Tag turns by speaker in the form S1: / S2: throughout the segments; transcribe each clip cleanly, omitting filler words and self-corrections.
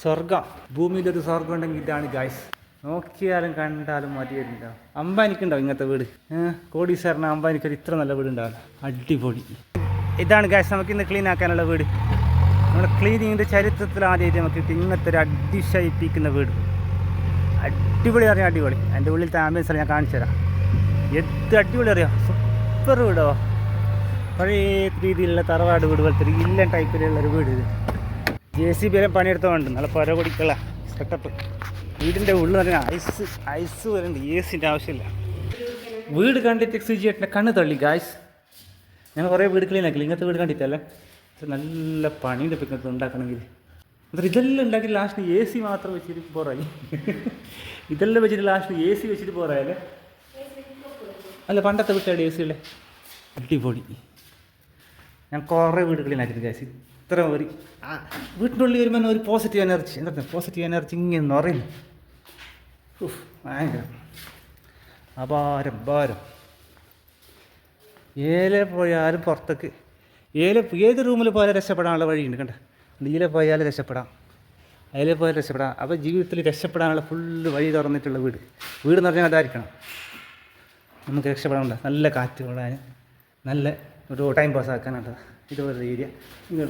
S1: സ്വർഗം, ഭൂമിയിലൊരു ഒരു സ്വർഗം ഉണ്ടെങ്കിൽ ഇതാണ് ഗായ്സ്. നോക്കിയാലും കണ്ടാലും മതിയായില്ല. അംബാനിക്കുണ്ടാവും ഇങ്ങനത്തെ വീട്. കോടീശ്വരന് അംബാനിക്കൊരു ഇത്ര നല്ല വീട് ഉണ്ടാവില്ല. അടിപൊളി. ഇതാണ് ഗായ്സ് നമുക്ക് ഇന്ന് ക്ലീൻ ആക്കാനുള്ള വീട്. നമ്മുടെ ക്ലീനിങ്ങിൻ്റെ ചരിത്രത്തിൽ ആദ്യമായിട്ട് നമുക്ക് ഇങ്ങനത്തെ ഒരു അതിശയിപ്പിക്കുന്ന വീട്. അടിപൊളി അറിയാം, അടിപൊളി. എൻ്റെ ഉള്ളിലത്തെ ആംബിയൻസ് ഞാൻ കാണിച്ചു തരാം. എന്ത് അടിപൊളി അറിയാം, സൂപ്പർ വീടോ. പഴയ രീതിയിലുള്ള തറവാട് വീട് പോലത്തെ ഒരു ഇല്ലൻ ടൈപ്പിലുള്ളൊരു വീട്. ഇത് JCB എല്ലാം പണിയെടുത്തോണ്ട് നല്ല പുര പൊടിക്കുള്ള സെറ്റപ്പ്. വീടിൻ്റെ ഉള്ളിൽ പറഞ്ഞാൽ ഐസ് വരുന്നുണ്ട്. AC ആവശ്യമില്ല. വീട് കണ്ടിട്ട് സുജിയേട്ടൻ്റെ കണ്ണ് തള്ളി ഗായ്സ്. ഞാൻ കുറേ വീട് ക്ലീൻ ആക്കില്ല, ഇങ്ങനത്തെ വീട് കണ്ടിട്ടല്ലേ. നല്ല പണിയുടെ ഇപ്പം ഇങ്ങനത്തെ ഉണ്ടാക്കണമെങ്കിൽ. എന്നിട്ട് ഇതെല്ലാം ഉണ്ടാക്കി ലാസ്റ്റ് AC മാത്രം വെച്ചിട്ട് പോറായി. ഇതെല്ലാം വെച്ചിട്ട് ലാസ്റ്റ് AC വെച്ചിട്ട് പോറായല്ലേ. അല്ല പണ്ടത്തെ വീട്ടിലെ AC ഉള്ളേ അടിപൊളി. ഞാൻ കുറേ വീട് ക്ലീൻ ആക്കിയിട്ട് ഗായ്സ്. ഇത്ര ഒരു വീട്ടിൻ്റെ ഉള്ളിൽ വരുമ്പോൾ ഒരു പോസിറ്റീവ് എനർജി, എന്താ പോസിറ്റീവ് എനർജി ഇങ്ങനെ നിറയുന്നു. ഭയങ്കര അപാരം ഭാരം. പോയാലും പുറത്തേക്ക് ഏത് റൂമിൽ പോയാലും രക്ഷപ്പെടാനുള്ള വഴിയുണ്ട്. കണ്ട, ഇതിലെ പോയാലും രക്ഷപ്പെടാം, അതിലെ പോയാലും രക്ഷപ്പെടാം. അപ്പോൾ ജീവിതത്തിൽ രക്ഷപ്പെടാനുള്ള ഫുള്ള് വഴി തുറന്നിട്ടുള്ള വീട് എന്ന് പറഞ്ഞാൽ അതായിരിക്കണം. നമുക്ക് രക്ഷപ്പെടാനുള്ള നല്ല കാറ്റ് കൊള്ളാൻ, നല്ല ഒരു ടൈം പാസ് ആക്കാനുണ്ട്. ഇതുപോലെ ഏരിയ.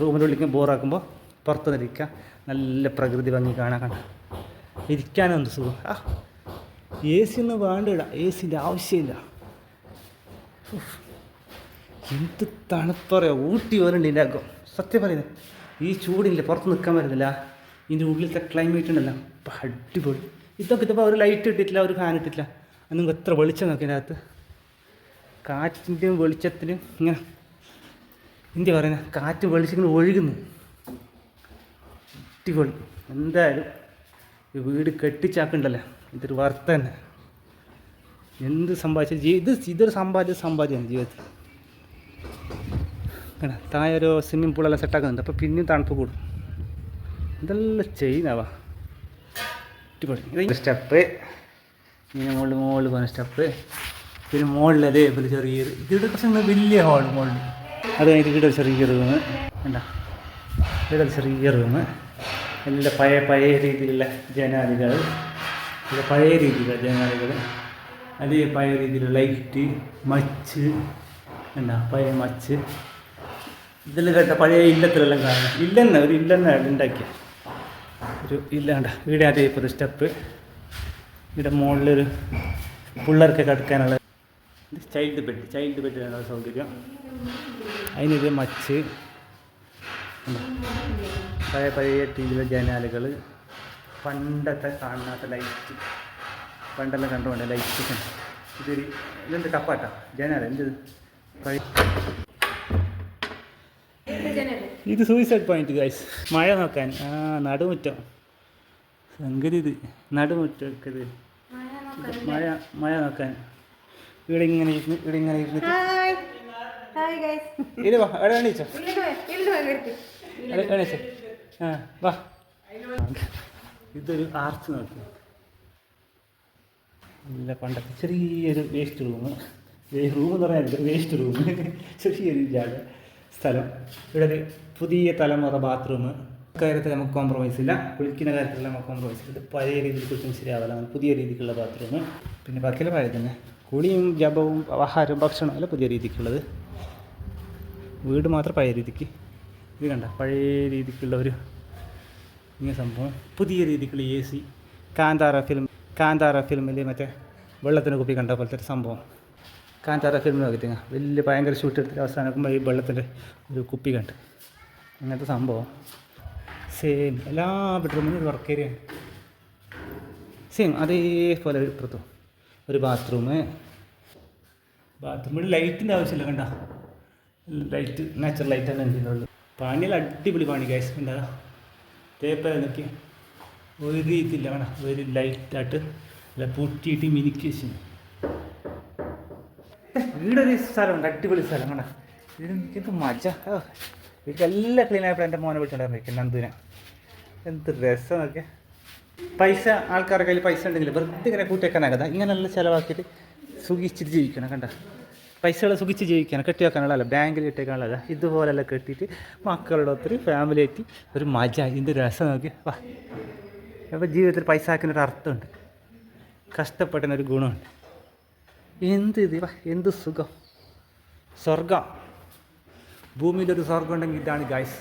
S1: റൂമിൻ്റെ ഉള്ളിൽ ബോറാക്കുമ്പോൾ പുറത്ത് നിൽക്കാം, നല്ല പ്രകൃതി ഭംഗി കാണാൻ. കണ്ട ഇരിക്കാനും എന്ത് സുഖം. AC ഒന്നും വേണ്ടില്ല, ACൻ്റെ ആവശ്യമില്ല. എന്ത് തണുപ്പറിയോ, ഊട്ടി പോലുണ്ട് ഇതിൻ്റെ അകം. സത്യം പറയുന്നത്, ഈ ചൂടില്ല, പുറത്ത് നിൽക്കാൻ പറ്റുന്നില്ല. ഇതിൻ്റെ ഉള്ളിലത്തെ ക്ലൈമറ്റ് ഉണ്ടല്ലോ ഇപ്പം അടിപൊളി. ഇതൊക്കെ ഇതിപ്പോൾ ഒരു ലൈറ്റ് ഇട്ടിട്ടില്ല, ഒരു ഫാൻ ഇട്ടിട്ടില്ല. നിങ്ങൾക്ക് എത്ര വെളിച്ചം നോക്കി അതിനകത്ത്. കാറ്റിൻ്റെയും വെളിച്ചത്തിനും ഇങ്ങനെ എന്ത് പറയുന്നത്, കാറ്റ് വെളിച്ചിങ്ങനെ ഒഴുകുന്നു. അടിപൊളി. എന്തായാലും ഈ വീട് കെട്ടിച്ചാക്കുണ്ടല്ലോ, ഇതൊരു വർത്ത തന്നെ. എന്ത് സമ്പാദിച്ച ഇതൊരു സമ്പാദ്യമാണ് ജീവിതത്തിൽ. അങ്ങനെ താഴെ ഒരു സ്വിമ്മിംഗ് പൂളെല്ലാം സെറ്റാക്കുന്നുണ്ട്. അപ്പോൾ പിന്നെയും തണുപ്പ് കൂടും. ഇതെല്ലാം ചെയ്യുന്നവാ അടിപൊളി. സ്റ്റെപ്പ് ഇങ്ങനെ മുകളിൽ പോകുന്ന സ്റ്റെപ്പ്. പിന്നെ മുകളിൽ അതേപോലെ ചെറിയൊരു ഇതിവിടെ കുറച്ച് വലിയ ഹാൾ മുകളിൽ. അത് കഴിഞ്ഞിട്ട് ഇവിടെ ഒരു ചെറിയ റൂമ് വേണ്ട, ഇവിടെ ചെറിയ റൂമ്. എല്ലാം പഴയ രീതിയിലുള്ള ജനാലികൾ, ഇവിടെ പഴയ രീതിയിലുള്ള ജനാലികൾ. അതേ പഴയ രീതിയിലുള്ള ലൈറ്റ്, മച്ച് എന്താ പഴയ മച്ച്. ഇതെല്ലാം കേട്ട പഴയ ഇല്ലത്തിലെല്ലാം കാണും. ഒരു ഇല്ലെന്ന ഉണ്ടാക്കിയ ഒരു ഇല്ലാണ്ട ഇവിടെ. അതേപോലെ സ്റ്റെപ്പ്. ഇവിടെ മുകളിലൊരു പിള്ളേർക്ക് കിടക്കാനുള്ള ചൈൽഡ് ബെഡിനുള്ള സൗകര്യം. അതിനിത് മച്ച്, പഴയ ടീവിയിലെ ജനാലുകൾ, പണ്ടത്തെ കാണാത്ത ലൈറ്റ്, പണ്ടെല്ലാം കണ്ടുകൊണ്ട് ലൈറ്റ്. ഇതെന്ത് കപ്പാട്ടാ ജനാല, എന്ത് ഇത് സൂയിസൈഡ് പോയിന്റ് ഗൈസ്. മഴ നോക്കാൻ നടുമുറ്റം സംഗതി. ഇത് നടുമുറ്റൊക്കെ ഇത് മഴ നോക്കാൻ. ഇവിടെ ഇങ്ങനെ ഇരുന്നിട്ട് എണീച്ചോ വാ. ഇതൊരു ആർച്ച് നോക്കി. നല്ല പണ്ടത്തെ ചെറിയൊരു വേസ്റ്റ് റൂം എന്ന് പറയാനില്ല, വേസ്റ്റ് റൂം. ചെറിയൊരു സ്ഥലം. ഇവിടെ ഒരു പുതിയ തലമുറ ബാത്റൂം. കാര്യത്തിൽ നമുക്ക് കോംപ്രമൈസ് ഇല്ല, കുളിക്കുന്ന കാര്യത്തിൽ നമുക്ക് കോംപ്രമൈസ് ഇല്ല. പഴയ രീതിയിൽ കുളിച്ചും ശരിയാവില്ല, പുതിയ രീതിക്കുള്ള ബാത്റൂം. പിന്നെ ബാക്കിയുള്ള പഴയ തന്നെ കുളിയും ജപവും ആഹാരവും ഭക്ഷണവും എല്ലാം പുതിയ രീതിക്കുള്ളത്. വീട് മാത്രം പഴയ രീതിക്ക്. ഇത് കണ്ട പഴയ രീതിക്കുള്ള ഒരു ഇങ്ങനെ സംഭവം. പുതിയ രീതിക്കുള്ള AC. കാന്താര ഫിലിമിൽ മറ്റേ വെള്ളത്തിന് കുപ്പി കണ്ട പോലത്തെ ഒരു സംഭവം. കാന്താര ഫിലിം നോക്കിയിട്ട് വലിയ ഭയങ്കര ഷൂട്ട് എടുത്തിട്ട് അവസാനം നോക്കുമ്പോൾ ഈ വെള്ളത്തിൻ്റെ ഒരു കുപ്പി കണ്ട് അങ്ങനത്തെ സംഭവം. സെയിം എല്ലാ ബെഡ്റൂമിനും ഒരു വർക്ക് ഏരിയ സെയിം. അതേപോലെ ഇപ്പുറത്തും ഒരു ബാത്റൂമിൽ ലൈറ്റിൻ്റെ ആവശ്യമില്ല. കണ്ട ലൈറ്റ് നാച്ചുറൽ ലൈറ്റ് തന്നെ ഉണ്ട്. പണിയിൽ അടിപൊളി പണി ഗൈസ്. കണ്ടാ തേപ്പ നോക്കി ഒരു രീതിയില്ല. വേണം ഒരു ലൈറ്റായിട്ട് അല്ല പൊട്ടിയിട്ട് മിനിക്കേഷൻ. വീടൊരു സ്ഥലമുണ്ട്, അടിപൊളി സ്ഥലം. വേണ്ട ഇത് മജ. ഇതെല്ലാം ക്ലീൻ ആയപ്പോൾ എൻ്റെ മോനെ വിളിച്ചിട്ടുണ്ടായിരുന്നു നന്ദുവിനെ. എന്ത് രസം നോക്കിയാൽ. പൈസ ആൾക്കാരുടെ കയ്യിൽ പൈസ ഉണ്ടെങ്കിൽ വെറുതെ ഇങ്ങനെ കൂട്ടിയേക്കാനാകത. ഇങ്ങനെല്ലാം ചിലവാക്കിയിട്ട് സുഖിച്ചിട്ട് ജീവിക്കണം. കണ്ട പൈസകൾ സുഖിച്ച് ജീവിക്കാൻ കെട്ടി വെക്കാനുള്ളതല്ല, ബാങ്കിൽ ഇട്ടേക്കാനുള്ളതല്ല, ഇതുപോലെല്ലാം കെട്ടിയിട്ട് മക്കളുടെ ഒത്തിരി ഫാമിലി ആയിട്ട് ഒരു മജ, ഇതിൻ്റെ രസം നോക്കി വാ. അപ്പോൾ ജീവിതത്തിൽ പൈസ ആക്കുന്നൊരു അർത്ഥമുണ്ട്, കഷ്ടപ്പെട്ടതിനൊരു ഗുണമുണ്ട്. എന്ത് ഇത് വാ, എന്ത് സുഖം, സ്വർഗം. ഭൂമിയിലൊരു സ്വർഗം ഉണ്ടെങ്കിൽ ഇതാണ് ഗായ്സ്.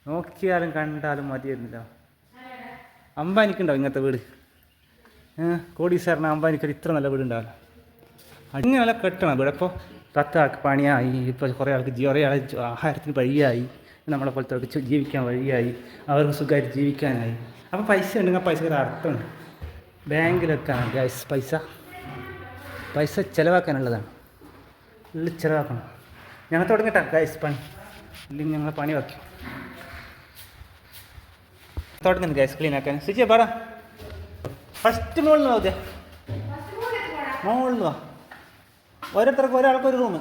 S1: നോക്കിയാലും കണ്ടാലും മതിയായിരുന്നില്ല. അംബാനിക്കുണ്ടാവും ഇങ്ങനത്തെ വീട്. കോടീശ്വരന് അംബാനിക്കൊരു ഇത്ര നല്ല വീട് ഉണ്ടാവില്ല. ഇങ്ങനെയുള്ള കെട്ടണം വീട്. അപ്പോൾ 10 ആൾക്ക് പണിയായി, ഇപ്പോൾ കുറേ ആൾക്ക് കുറേ ആൾ ആഹാരത്തിന് വഴിയായി, നമ്മളെ പോലത്തെ ജീവിക്കാൻ വഴിയായി, അവർക്ക് സുഖമായിട്ട് ജീവിക്കാനായി. അപ്പോൾ പൈസ ഉണ്ടെങ്കിൽ ആ പൈസക്ക് ഒരു അർത്ഥമുണ്ട്. ബാങ്കിലൊക്കെയാണ് ഗൈസ് പൈസ ചിലവാക്കാനുള്ളതാണ്, ഉള്ളിൽ ചിലവാക്കണം. ഞങ്ങൾ തുടങ്ങിട്ടാ ഗൈസ് പണി, ഇല്ലെങ്കിൽ ഞങ്ങൾ പണി വയ്ക്കും. തുടങ്ങുന്നു ഗൈസ് ക്ലീൻ ആക്കാൻ. ശരിയാ പറ, ഫസ്റ്റ് മുകളിൽ നോക്കേ, മുകളിൽ വാ. ഓരോരുത്തർക്ക് ഒരാൾക്കൊരു റൂം,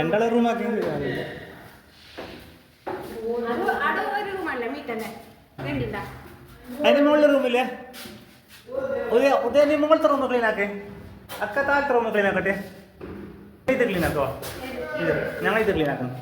S1: 2 റൂമാക്കി. അതിന് മുകളിൽ റൂമില്ലേ? ഉദയ മുകളിലത്തെ റൂം ക്ലീൻ ആക്കേ, അക്ക താഴത്തെ റൂം ക്ലീൻ ആക്കട്ടെ. ഇത് ക്ലീൻ ആക്കോ, ഇത് ഞങ്ങൾ ഇത് ക്ലീൻ ആക്കണം.